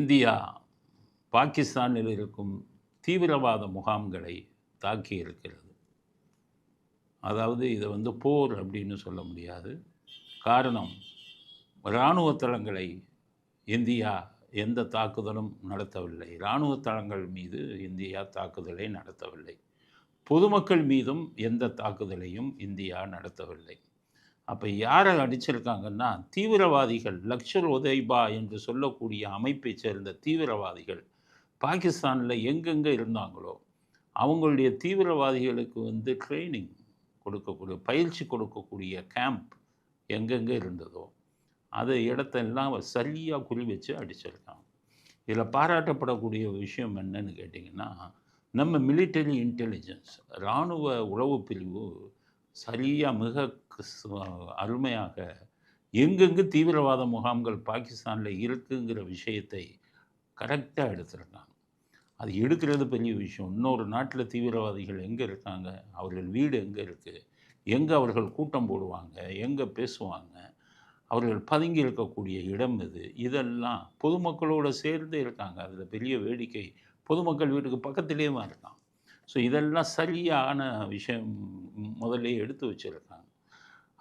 India பாகிஸ்தானில் இருக்கும் தீவிரவாத முகாம்களை தாக்கி இருக்கிறது. அதாவது இதை போர் அப்படின்னு சொல்ல முடியாது. காரணம், இராணுவ தளங்களை இந்தியா எந்த தாக்குதலும் நடத்தவில்லை. இராணுவ தளங்கள் மீது இந்தியா தாக்குதலை நடத்தவில்லை. பொதுமக்கள் மீதும் எந்த தாக்குதலையும் இந்தியா நடத்தவில்லை. அப்போ யாரை அடிச்சிருக்காங்கன்னா, தீவிரவாதிகள், லஷ்கர் உதைபா என்று சொல்லக்கூடிய அமைப்பை சேர்ந்த தீவிரவாதிகள் பாகிஸ்தானில் எங்கெங்கே இருந்தாங்களோ அவங்களுடைய தீவிரவாதிகளுக்கு ட்ரைனிங் கொடுக்கக்கூடிய, பயிற்சி கொடுக்கக்கூடிய கேம்ப் எங்கெங்கே இருந்ததோ அது இடத்தெல்லாம் சரியாக குறி வச்சு அடிச்சிருக்காங்க. இதில் பாராட்டப்படக்கூடிய விஷயம் என்னன்னு கேட்டிங்கன்னா, நம்ம மிலிட்டரி இன்டெலிஜென்ஸ், இராணுவ உளவு பிரிவு சரியாக மிக அருமையாக எங்கெங்கு தீவிரவாத முகாம்கள் பாகிஸ்தானில் இருக்குங்கிற விஷயத்தை கரெக்டாக எடுத்துருக்காங்க. அது எடுக்கிறது பெரிய விஷயம். இன்னொரு நாட்டில் தீவிரவாதிகள் எங்கே இருக்காங்க, அவர்கள் வீடு எங்கே இருக்குது, எங்கே அவர்கள் கூட்டம் போடுவாங்க, எங்கே பேசுவாங்க, அவர்கள் பதுங்கி இருக்கக்கூடிய இடம் இது, இதெல்லாம் பொதுமக்களோடு சேர்ந்து இருக்காங்க. அதில் பெரிய வேடிக்கை, பொதுமக்கள் வீட்டுக்கு பக்கத்திலேயே இருக்காங்க. ஸோ இதெல்லாம் சரியான விஷயம் முதல்ல எடுத்து வச்சுருக்காங்க.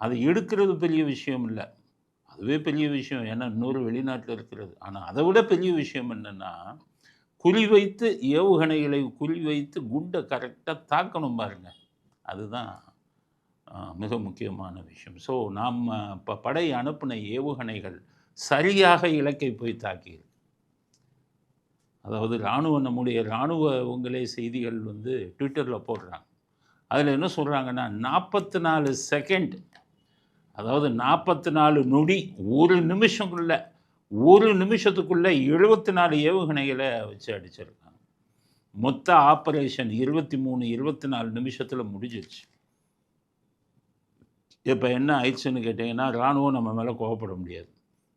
அதை எடுக்கிறது பெரிய விஷயம் இல்லை, அதுவே பெரிய விஷயம். ஏன்னா இன்னொரு வெளிநாட்டில் இருக்கிறது. ஆனால் அதை விட பெரிய விஷயம் என்னென்னா, குறிவைத்து ஏவுகணைகளை குறிவைத்து குண்டை கரெக்டாக தாக்கணும் பாருங்க, அதுதான் மிக முக்கியமான விஷயம். ஸோ நாம் இப்போ படை அனுப்பின ஏவுகணைகள் சரியாக இலக்கை போய் தாக்கியிருக்கு. அதாவது நம்முடைய இராணுவங்களே செய்திகள் ட்விட்டரில் போடுறாங்க. அதில் என்ன சொல்கிறாங்கன்னா, 44 செகண்ட், அதாவது 44 நொடி, ஒரு நிமிஷத்துக்குள்ளே 74 ஏவுகணைகளை வச்சு அடிச்சிருக்காங்க. மொத்த ஆப்ரேஷன் 24 நிமிஷத்தில் முடிஞ்சிருச்சு. இப்போ என்ன ஆயிடுச்சுன்னு கேட்டிங்கன்னா, இராணுவம் நம்ம மேலே கோவப்பட முடியாது.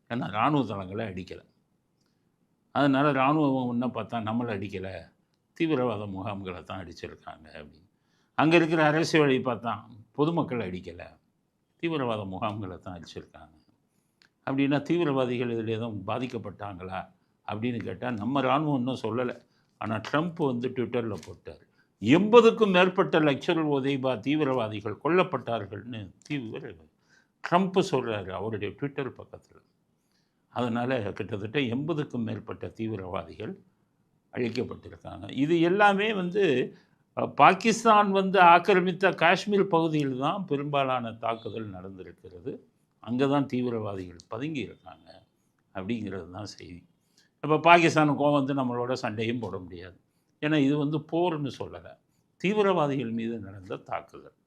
ஏன்னா இராணுவ தளங்களை அடிக்கலை. அதனால் இராணுவம் என்ன பார்த்தா, நம்மளை அடிக்கலை, தீவிரவாத முகாம்களை தான் அடிச்சிருக்காங்க அப்படின்னு. அங்கே இருக்கிற அரசியல் பார்த்தா, பொதுமக்கள் அடிக்கலை, தீவிரவாத முகாம்களை தான் அடிச்சிருக்காங்க. அப்படின்னா தீவிரவாதிகள் இதில் எதுவும் பாதிக்கப்பட்டாங்களா அப்படின்னு கேட்டால், நம்ம இராணுவம் இன்னும் சொல்லலை. ஆனால் ட்ரம்ப் ட்விட்டரில் போட்டார், 80க்கும் மேற்பட்ட லஷ்கர் உதைபா தீவிரவாதிகள் கொல்லப்பட்டார்கள்னு ட்ரம்ப் சொல்கிறாரு அவருடைய ட்விட்டர் பக்கத்தில். அதனால் கிட்டத்தட்ட 80க்கும் மேற்பட்ட தீவிரவாதிகள் அழிக்கப்பட்டிருக்காங்க. இது எல்லாமே பாகிஸ்தான் ஆக்கிரமித்த காஷ்மீர் பகுதியில் தான் பெரும்பாலான தாக்குதல் நடந்திருக்கிறது. அங்கே தான் தீவிரவாதிகள் பதுங்கி இருக்காங்க அப்படிங்கிறது தான் செய்தி. இப்போ பாகிஸ்தானுக்கும் நம்மளோட சண்டையும் போட முடியாது. ஏன்னா இது போர்னு சொல்லலை, தீவிரவாதிகள் மீது நடந்த தாக்குதல்.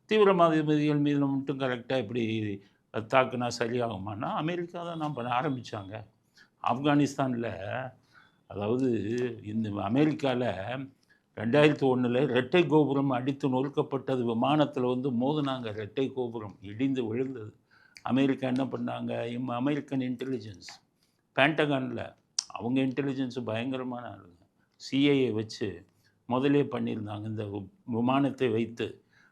தீவிரவாதிகள் மீது மட்டும் கரெக்டாக இப்படி தாக்குனா சரியாகுமானா, அமெரிக்கா தான் நான் பண்ண ஆரம்பித்தாங்க. ஆப்கானிஸ்தானில், அதாவது இந்த அமெரிக்காவில் 2001 ரெட்டை கோபுரம் அடித்து நொறுக்கப்பட்டது. விமானத்தில் மோதுனாங்க, ரெட்டை கோபுரம் இடிந்து விழுந்தது. அமெரிக்கா என்ன பண்ணாங்க, அமெரிக்கன் இன்டெலிஜென்ஸ், பேண்டகானில் அவங்க இன்டெலிஜென்ஸு பயங்கரமான ஆளுங்க, சிஐஏ வச்சு முதலே பண்ணியிருந்தாங்க. இந்த விமானத்தை வைத்து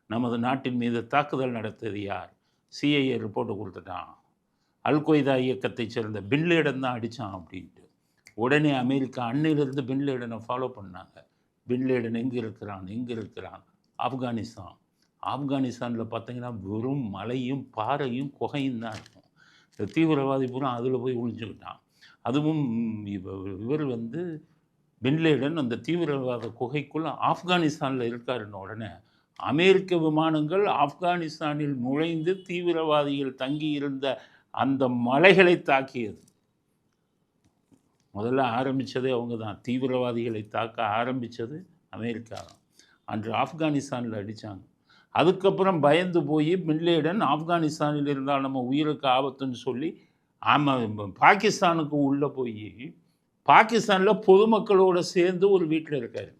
நமது நாட்டின் மீது தாக்குதல் நடத்தியது யார், சிஐஏ ரிப்போர்ட்டை கொடுத்துட்டான். அல்-கொய்தா இயக்கத்தை சேர்ந்த பின்லேடன் தான் அடித்தான் அப்படின்ட்டு. உடனே அமெரிக்கா அன்னையிலிருந்து பின்லேடனை ஃபாலோ பண்ணாங்க. பின்லேடன் எங்கே இருக்கிறான், ஆப்கானிஸ்தானில் பார்த்தீங்கன்னா வெறும் மலையும் பாறையும் குகையும் தான் இருக்கும். இந்த தீவிரவாதி பூரா அதில் போய் ஒழிஞ்சுக்கிட்டான். அதுவும் இவர் பின்லேடன் அந்த தீவிரவாத குகைக்குள்ளே ஆப்கானிஸ்தானில் இருக்காருன்னு உடனே அமெரிக்க விமானங்கள் ஆப்கானிஸ்தானில் நுழைந்து தீவிரவாதிகள் தங்கியிருந்த அந்த மலைகளை தாக்கியது. முதல்ல ஆரம்பித்ததே அவங்க தான், தீவிரவாதிகளை தாக்க ஆரம்பித்தது அமெரிக்கா தான். அன்று ஆப்கானிஸ்தானில் அடித்தாங்க. அதுக்கப்புறம் பயந்து போய் பின்லேடன் ஆப்கானிஸ்தானில் இருந்தால் நம்ம உயிருக்கு ஆபத்துன்னு சொல்லி பாகிஸ்தானுக்கு உள்ளே போய் பாகிஸ்தானில் பொதுமக்களோடு சேர்ந்து ஒரு வீட்டில் இருக்கார்.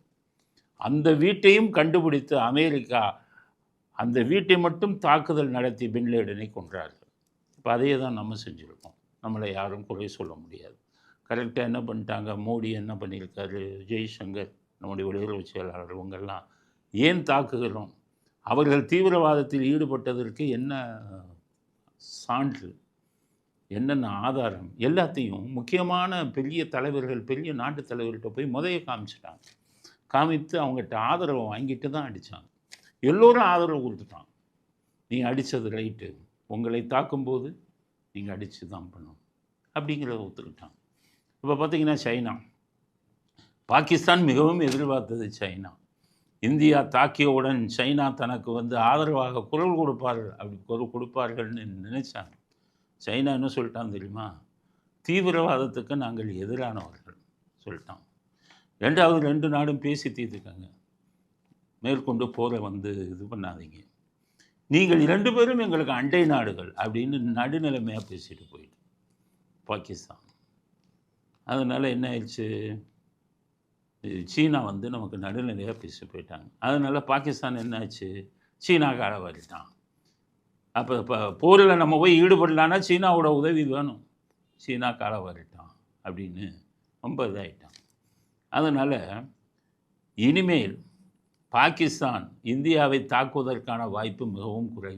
அந்த வீட்டையும் கண்டுபிடித்து அமெரிக்கா அந்த வீட்டை மட்டும் தாக்குதல் நடத்தி பின்லேடனை கொன்றார்கள். இப்போ அதையே தான் நம்ம செஞ்சுருக்கோம். நம்மளை யாரும் குறை சொல்ல முடியாது. கரெக்டாக என்ன பண்ணிட்டாங்க, மோடி என்ன பண்ணியிருக்காரு, ஜெய்சங்கர் நம்முடைய வெளியுறவு செயலாளர், இவங்கெல்லாம் ஏன் தாக்குகிறோம், அவர்கள் தீவிரவாதத்தில் ஈடுபட்டதற்கு என்ன சான்று, என்னென்ன ஆதாரம் எல்லாத்தையும் முக்கியமான பெரிய தலைவர்கள், பெரிய நாட்டு தலைவர்கிட்ட போய் முதைய காமிச்சிட்டாங்க. காமித்து அவங்ககிட்ட ஆதரவை வாங்கிட்டு தான் அடித்தாங்க. எல்லோரும் ஆதரவு கொடுத்துட்டாங்க. நீ அடித்தது ரைட்டு, உங்களை தாக்கும்போது நீங்கள் அடித்து தான் பண்ணணும் அப்படிங்கிறத ஒத்துக்கிட்டாங்க. இப்போ பார்த்தீங்கன்னா சைனா, பாகிஸ்தான் மிகவும் எதிர்பார்த்தது சைனா. இந்தியா தாக்கியவுடன் சைனா தனக்கு வந்து ஆதரவாக குரல் கொடுப்பார்கள், அப்படி குரல் கொடுப்பார்கள்னு நினைச்சாங்க. சைனா என்ன சொல்லிட்டான் தெரியுமா? தீவிரவாதத்துக்கு நாங்கள் எதிரானவர்கள் சொல்லிட்டான். ரெண்டாவது 2 நாடும் பேசி தீர்த்துக்கங்க, மேற்கொண்டு போரை வந்து இது பண்ணாதீங்க, நீங்கள் 2 பேரும் எங்களுக்கு அண்டை நாடுகள் அப்படின்னு நடுநிலைமையாக பேசிட்டு போயிட்டு பாகிஸ்தான். அதனால் என்ன ஆயிடுச்சு, சீனா வந்து நமக்கு நடுநிலையாக பேசி போயிட்டாங்க. அதனால் பாகிஸ்தான் என்னாச்சு, சீனாவுக்கு அளவாரிட்டான். அப்போ இப்போ போரில் நம்ம போய் ஈடுபடலான்னா சீனாவோட உதவி வேணும், சீனா அளவாரிட்டான் அப்படின்னு ரொம்ப இதாகிட்டான். அதனால் இனிமேல் பாகிஸ்தான் இந்தியாவை தாக்குவதற்கான வாய்ப்பு மிகவும் குறைவு.